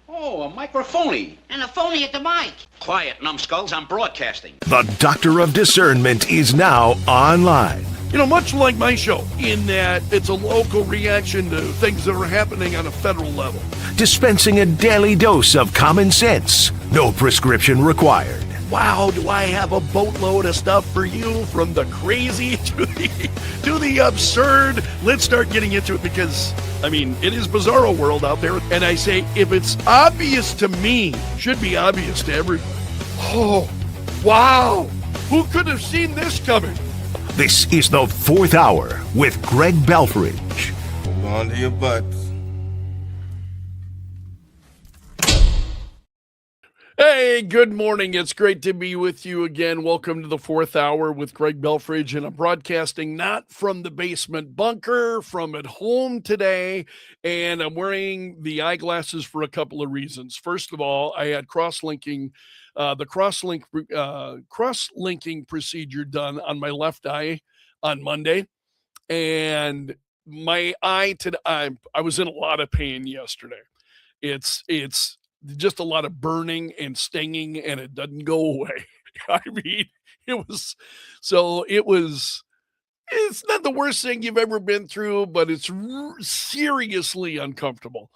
Oh, a microphony. And a phony at the mic. Quiet, numbskulls, I'm broadcasting. The Doctor of Discernment is now online. You know, much like my show, in that it's a local reaction to things that are happening on a federal level. Dispensing a daily dose of common sense. No prescription required. Wow, do I have a boatload of stuff for you, from the crazy to the absurd. Let's start getting into it because, I mean, it is bizarro world out there. And I say, if it's obvious to me, it should be obvious to everybody. Oh, wow. Who could have seen this coming? This is the Fourth Hour with Greg Belfrage. Hold on to your butts. Hey, good morning. It's great to be with you again. Welcome to the Fourth Hour with Greg Belfrage, and I'm broadcasting not from the basement bunker, from at home today, and I'm wearing the eyeglasses for a couple of reasons. First of all, I had cross-linking procedure done on my left eye on Monday, and my eye today, I was in a lot of pain yesterday. It's just a lot of burning and stinging, and it doesn't go away. I mean, it's not the worst thing you've ever been through, but it's seriously uncomfortable.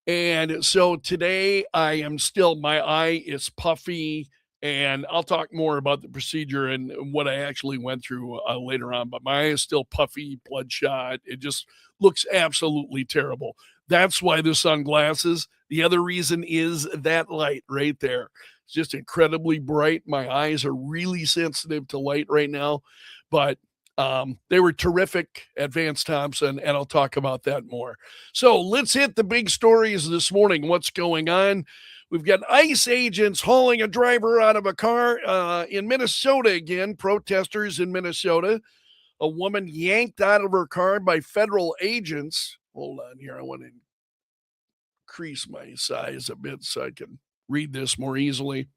And so today my eye is puffy, and I'll talk more about the procedure and what I actually went through later on, but my eye is still puffy, bloodshot. It just looks absolutely terrible. That's why the sunglasses. The other reason is that light right there. It's just incredibly bright. My eyes are really sensitive to light right now, but they were terrific at Vance Thompson, and I'll talk about that more. So let's hit the big stories this morning. What's going on? We've got ICE agents hauling a driver out of a car in Minnesota again, protesters in Minnesota. A woman yanked out of her car by federal agents. Hold on here. I want to increase my size a bit so I can read this more easily.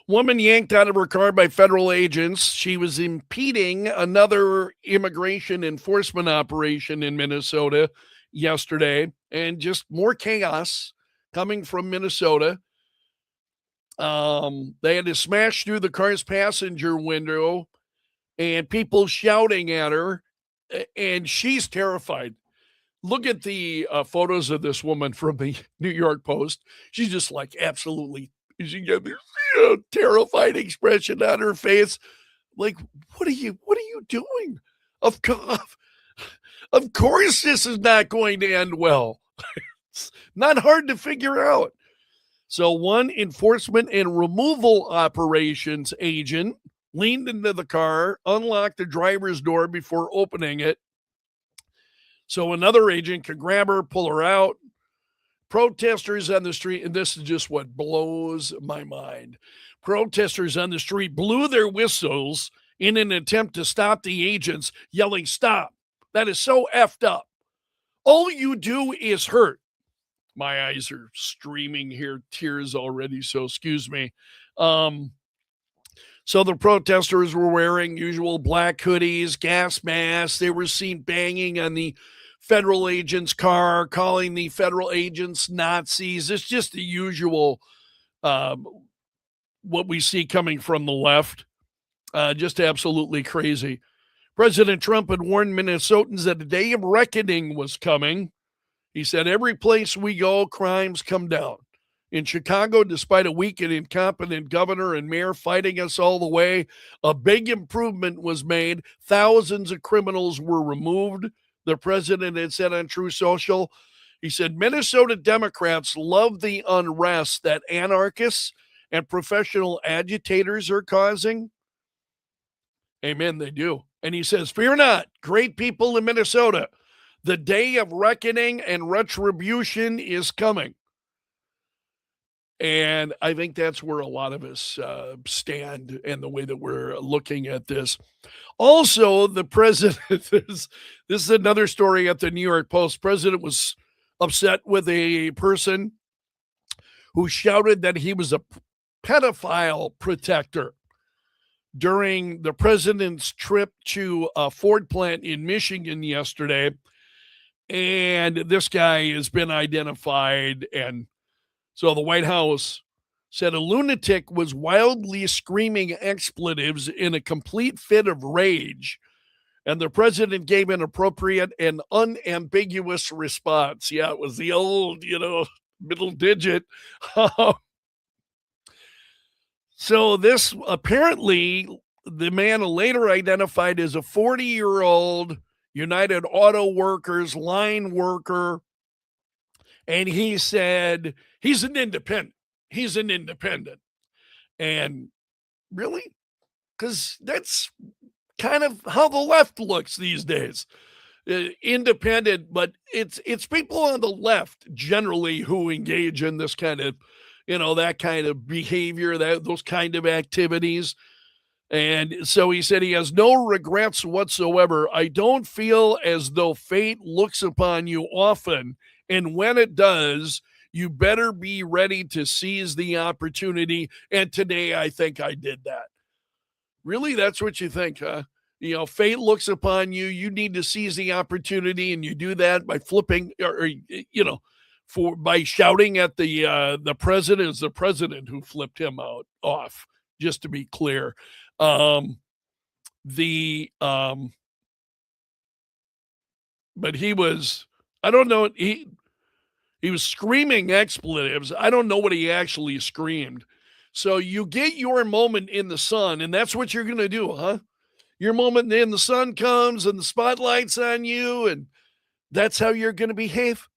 Woman yanked out of her car by federal agents. She was impeding another immigration enforcement operation in Minnesota yesterday, and just more chaos coming from Minnesota. They had to smash through the car's passenger window, and people shouting at her, and she's terrified. Look at the photos of this woman from the New York Post. She's just like absolutely, she got this terrified expression on her face. Like, what are you doing? Of course this is not going to end well. It's not hard to figure out. So one enforcement and removal operations agent leaned into the car, unlocked the driver's door before opening it, so another agent could grab her, pull her out. Protesters on the street, and this is just what blows my mind. Protesters on the street blew their whistles in an attempt to stop the agents, yelling, "Stop. That is so effed up. All you do is hurt." My eyes are streaming here, tears already, so excuse me. So the protesters were wearing usual black hoodies, gas masks. They were seen banging on the federal agent's car, calling the federal agents Nazis. It's just the usual, what we see coming from the left. Just absolutely crazy. President Trump had warned Minnesotans that a day of reckoning was coming. He said, every place we go, crimes come down. In Chicago, despite a weak and incompetent governor and mayor fighting us all the way, a big improvement was made. Thousands of criminals were removed. The president had said on True Social, he said, Minnesota Democrats love the unrest that anarchists and professional agitators are causing. Amen, they do. And he says, fear not, great people in Minnesota. The day of reckoning and retribution is coming. And I think that's where a lot of us stand and the way that we're looking at this. Also, the president, this is another story at the New York Post. President was upset with a person who shouted that he was a pedophile protector during the president's trip to a Ford plant in Michigan yesterday. And this guy has been identified, and So the White House said a lunatic was wildly screaming expletives in a complete fit of rage, and the president gave an appropriate and unambiguous response. Yeah, it was the old, middle digit. So this apparently, the man later identified as a 40-year-old United Auto Workers line worker, and he said he's an independent. He's an independent. And really? Because that's kind of how the left looks these days. Independent, but it's people on the left generally who engage in this kind of, that kind of behavior, those kind of activities. And so he said he has no regrets whatsoever. I don't feel as though fate looks upon you often, and when it does, you better be ready to seize the opportunity. And today, I think I did that. Really? That's what you think, huh? Fate looks upon you. You need to seize the opportunity, and you do that by flipping, by shouting at the president. Is the president who flipped him off? Just to be clear, but he was. I don't know. He was screaming expletives. I don't know what he actually screamed. So you get your moment in the sun, and that's what you're going to do, huh? Your moment in the sun comes and the spotlight's on you, and that's how you're going to behave.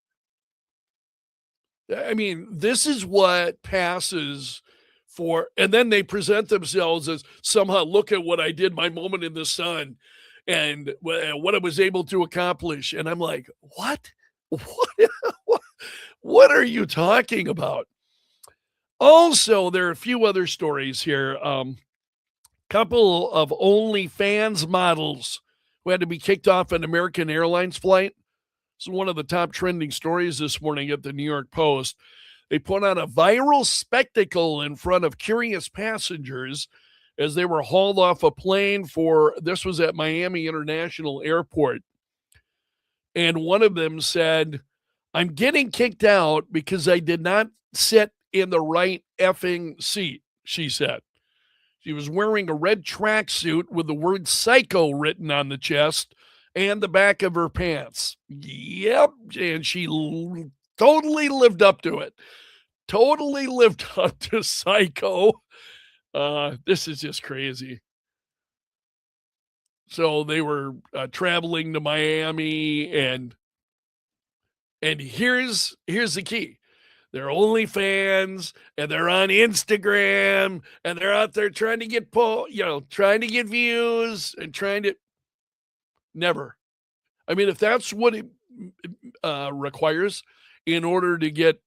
I mean, this is what passes for, and then they present themselves as somehow, look at what I did, my moment in the sun, and what I was able to accomplish. And I'm like, what? What are you talking about? Also, there are a few other stories here. Couple of OnlyFans models who had to be kicked off an American Airlines flight. It's one of the top trending stories this morning at the New York Post. They put on a viral spectacle in front of curious passengers as they were hauled off a plane this was at Miami International Airport. And one of them said, I'm getting kicked out because I did not sit in the right effing seat, she said. She was wearing a red tracksuit with the word psycho written on the chest and the back of her pants. Yep. And she totally lived up to it. Totally lived up to psycho. This is just crazy. So they were traveling to Miami, and here's the key. They're OnlyFans, and they're on Instagram, and they're out there trying to get trying to get views and trying to never. I mean, if that's what it requires in order to get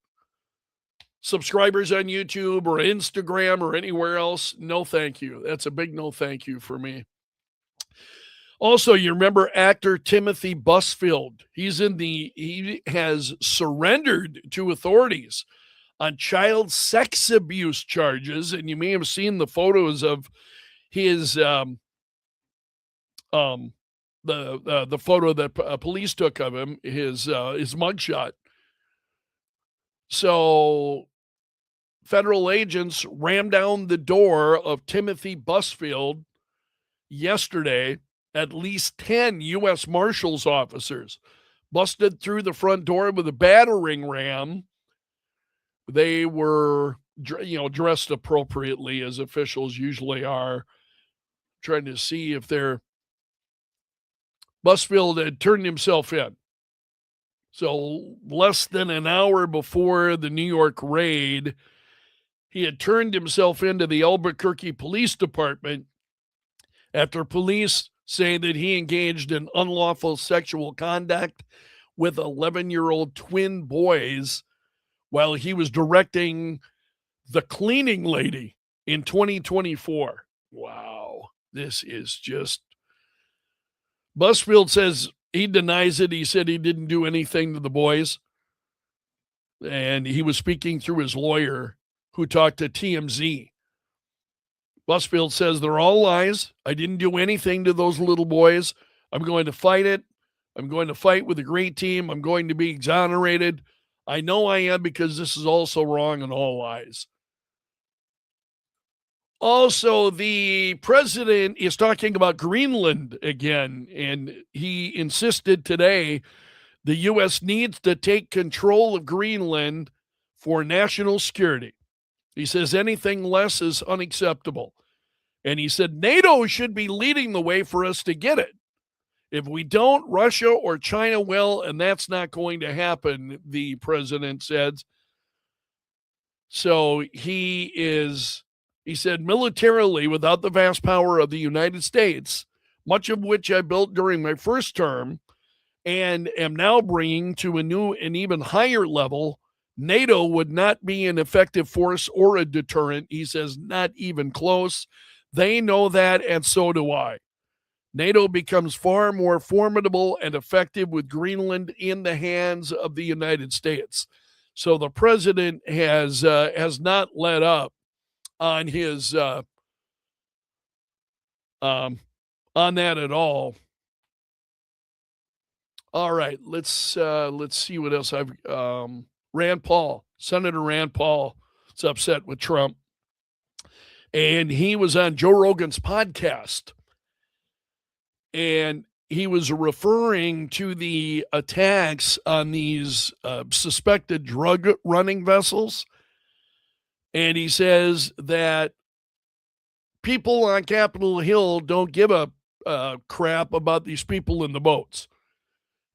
subscribers on YouTube or Instagram or anywhere else, no thank you. That's a big no thank you for me. Also, you remember actor Timothy Busfield. He has surrendered to authorities on child sex abuse charges, and you may have seen the photos of his the photo that police took of him, his mugshot. So federal agents rammed down the door of Timothy Busfield yesterday. At least 10 U.S. Marshals officers busted through the front door with a battering ram. They were, dressed appropriately, as officials usually are, trying to see if Busfield had turned himself in. So less than an hour before the New York raid, he had turned himself into the Albuquerque Police Department after police saying that he engaged in unlawful sexual conduct with 11-year-old twin boys while he was directing The Cleaning Lady in 2024. Wow. This is just... Busfield says he denies it. He said he didn't do anything to the boys. And he was speaking through his lawyer, who talked to TMZ. Busfield says they're all lies. I didn't do anything to those little boys. I'm going to fight it. I'm going to fight with a great team. I'm going to be exonerated. I know I am because this is also wrong and all lies. Also, the president is talking about Greenland again, and he insisted today the U.S. needs to take control of Greenland for national security. He says anything less is unacceptable. And he said NATO should be leading the way for us to get it. If we don't, Russia or China will, and that's not going to happen, the president said. So he said, militarily, without the vast power of the United States, much of which I built during my first term and am now bringing to a new and even higher level, NATO would not be an effective force or a deterrent. He says, not even close. They know that, and so do I. NATO becomes far more formidable and effective with Greenland in the hands of the United States. So the president has not let up on his on that at all. All right, let's see what else I've Senator Rand Paul is upset with Trump, and he was on Joe Rogan's podcast, and he was referring to the attacks on these suspected drug running vessels. And he says that people on Capitol Hill don't give a crap about these people in the boats.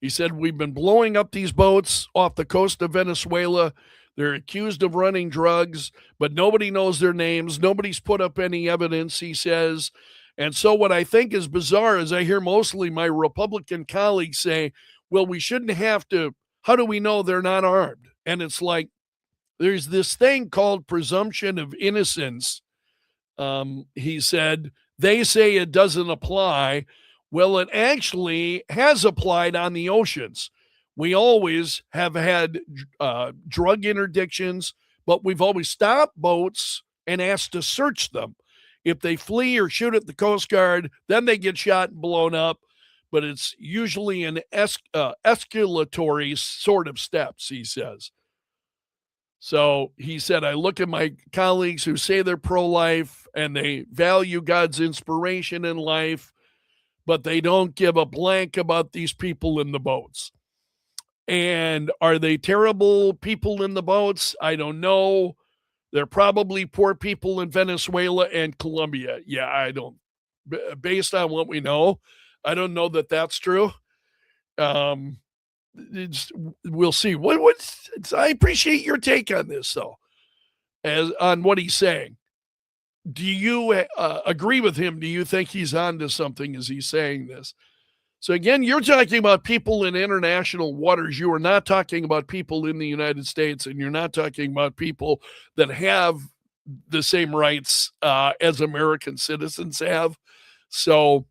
He said, we've been blowing up these boats off the coast of Venezuela. They're accused of running drugs, but nobody knows their names. Nobody's put up any evidence, he says. And so what I think is bizarre is I hear mostly my Republican colleagues say, well, we shouldn't have to. How do we know they're not armed? And it's like, there's this thing called presumption of innocence. He said, they say it doesn't apply. Well, it actually has applied on the oceans. We always have had drug interdictions, but we've always stopped boats and asked to search them. If they flee or shoot at the Coast Guard, then they get shot and blown up. But it's usually an escalatory sort of steps, he says. So he said, I look at my colleagues who say they're pro-life and they value God's inspiration in life, but they don't give a blank about these people in the boats. And are they terrible people in the boats? I don't know. They're probably poor people in Venezuela and Colombia. Yeah, I don't. Based on what we know, I don't know that that's true. We'll see. I appreciate your take on this, though, on what he's saying. Do you agree with him? Do you think he's onto something as he's saying this? So again, you're talking about people in international waters. You are not talking about people in the United States, and you're not talking about people that have the same rights as American citizens have. So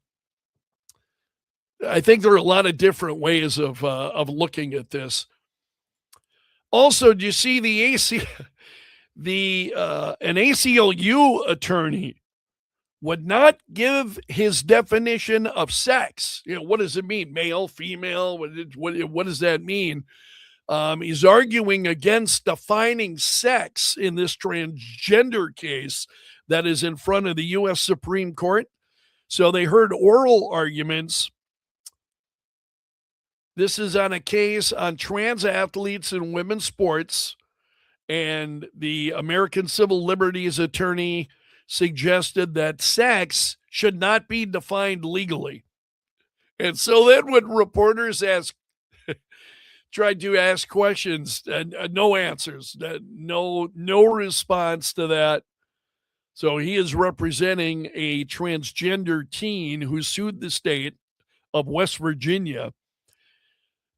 I think there are a lot of different ways of looking at this. Also, do you see an ACLU attorney would not give his definition of sex. What does it mean? Male, female? What does that mean? He's arguing against defining sex in this transgender case that is in front of the U.S. Supreme Court. So they heard oral arguments. This is on a case on trans athletes in women's sports, and the American Civil Liberties attorney suggested that sex should not be defined legally. And so then when reporters tried to ask questions, and no answers, no response to that. So he is representing a transgender teen who sued the state of West Virginia.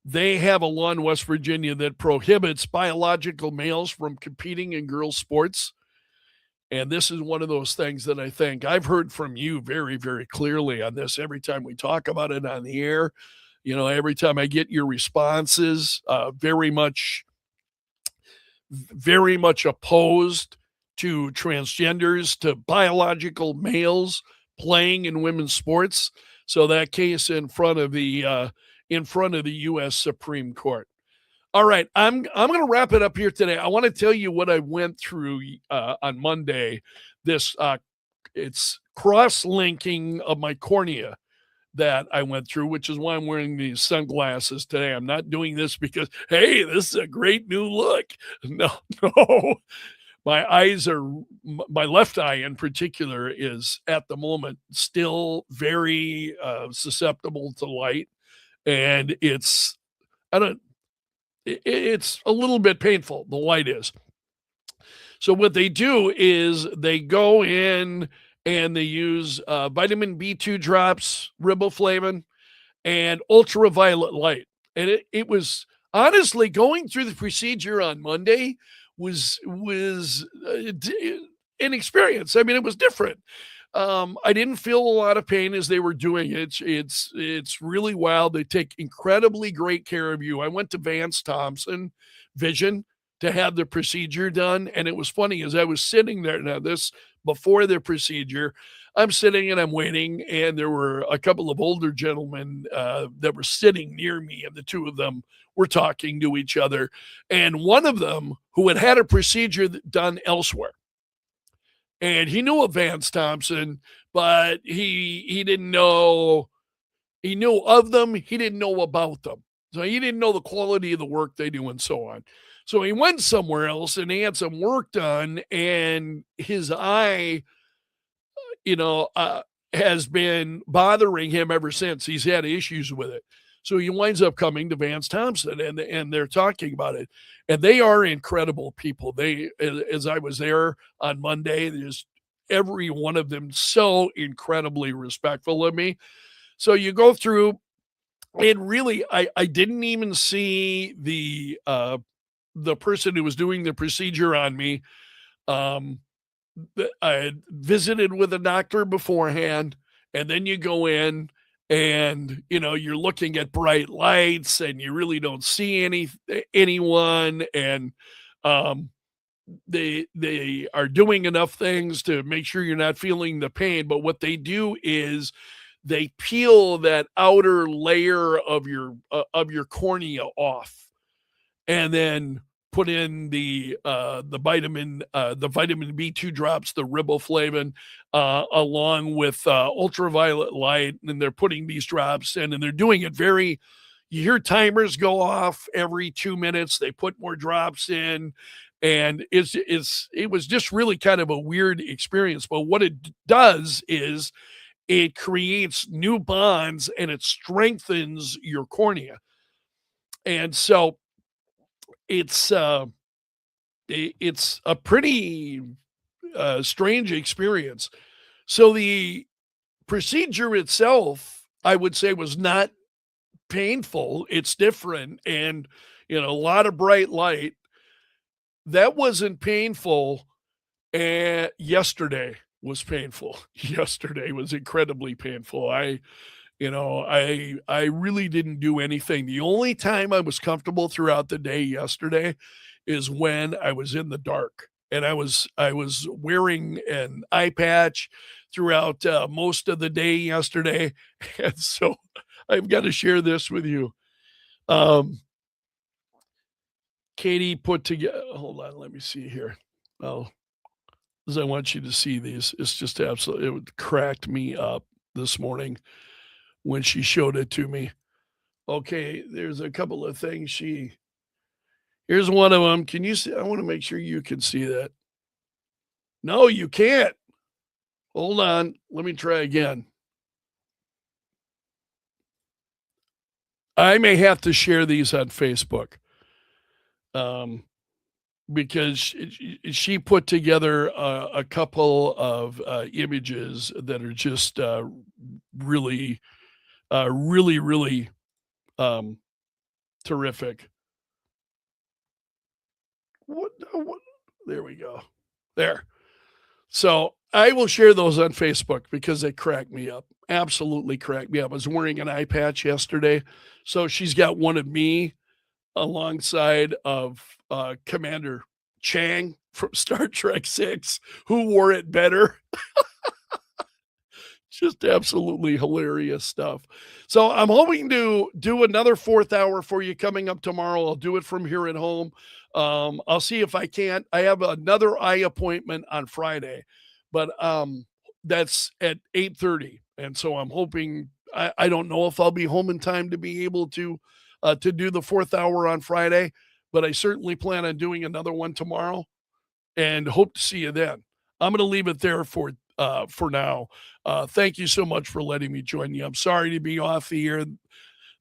They have a law in West Virginia that prohibits biological males from competing in girls' sports. And this is one of those things that I think I've heard from you very, very clearly on this. Every time we talk about it on the air, every time I get your responses, very much opposed to transgenders, to biological males playing in women's sports. So that case in front of the U.S. Supreme Court. All right, I'm going to wrap it up here today. I want to tell you what I went through on Monday. This it's cross-linking of my cornea that I went through, which is why I'm wearing these sunglasses today. I'm not doing this because, hey, this is a great new look. No, no. My left eye in particular is at the moment still very susceptible to light. And it's a little bit painful. The light is. So what they do is they go in and they use vitamin B2 drops, riboflavin, and ultraviolet light. And it was honestly going through the procedure on Monday was an experience. I mean, it was different. I didn't feel a lot of pain as they were doing it. It's really wild. They take incredibly great care of you. I went to Vance Thompson Vision to have the procedure done, and it was funny as I was sitting there. Now, this before the procedure, I'm sitting and I'm waiting, and there were a couple of older gentlemen that were sitting near me, and the two of them were talking to each other. And one of them, who had had a procedure done elsewhere, and he knew of Vance Thompson, but he didn't know. He knew of them. He didn't know about them. So he didn't know the quality of the work they do and so on. So he went somewhere else and he had some work done, and his eye, has been bothering him ever since. He's had issues with it. So he winds up coming to Vance Thompson, and they're talking about it. And they are incredible people. As I was there on Monday, there's every one of them so incredibly respectful of me. So you go through, and really, I didn't even see the person who was doing the procedure on me. I had visited with a doctor beforehand, and then you go in and you're looking at bright lights and you really don't see anyone, and they are doing enough things to make sure you're not feeling the pain. But what they do is they peel that outer layer of your cornea off, and then put in the vitamin B2 drops, the riboflavin, along with ultraviolet light, and they're putting these drops in, and they're doing it very. You hear timers go off every 2 minutes. They put more drops in, and it was just really kind of a weird experience. But what it does is it creates new bonds and it strengthens your cornea, and so it's a pretty strange experience. So the procedure itself, I would say, was not painful. It's different, and a lot of bright light. That wasn't painful. And yesterday was painful. Yesterday was incredibly painful. I really didn't do anything. The only time I was comfortable throughout the day yesterday is when I was in the dark, and I was wearing an eye patch throughout most of the day yesterday. And so I've got to share this with you. Katie put together, hold on, let me see here. Oh, because I want you to see these. It's just absolutely, it cracked me up this morning when she showed it to me. Okay, there's a couple of things here's one of them. Can you see? I want to make sure you can see that. No, you can't. Hold on. Let me try again. I may have to share these on Facebook. Because she put together a couple of images that are just really, really terrific. What? There we go. There. So I will share those on Facebook because they cracked me up. Absolutely cracked me up. I was wearing an eye patch yesterday. So she's got one of me alongside of Commander Chang from Star Trek 6, who wore it better. Just absolutely hilarious stuff. So I'm hoping to do another fourth hour for you coming up tomorrow. I'll do it from here at home. I'll see if I can't. I have another eye appointment on Friday, but that's at 8:30. And so I'm hoping I don't know if I'll be home in time to be able to do the fourth hour on Friday, but I certainly plan on doing another one tomorrow and hope to see you then. I'm going to leave it there for now. Thank you so much for letting me join you. I'm sorry to be off the air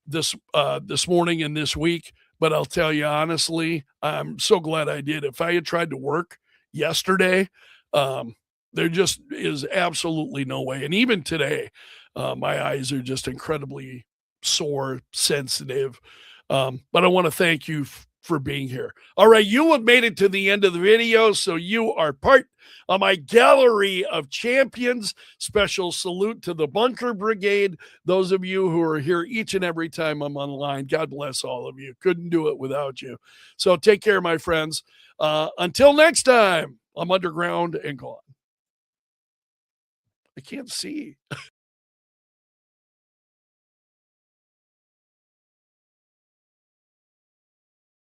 this morning and this week, but I'll tell you honestly, I'm so glad I did. If I had tried to work yesterday, there just is absolutely no way. And even today, my eyes are just incredibly sore, sensitive. But I want to thank you for being here. All right, you have made it to the end of the video, so you are part of my gallery of champions. Special salute to the Bunker Brigade. Those of you who are here each and every time I'm online, God bless all of you. Couldn't do it without you. So take care, my friends. Until next time, I'm underground and gone. I can't see.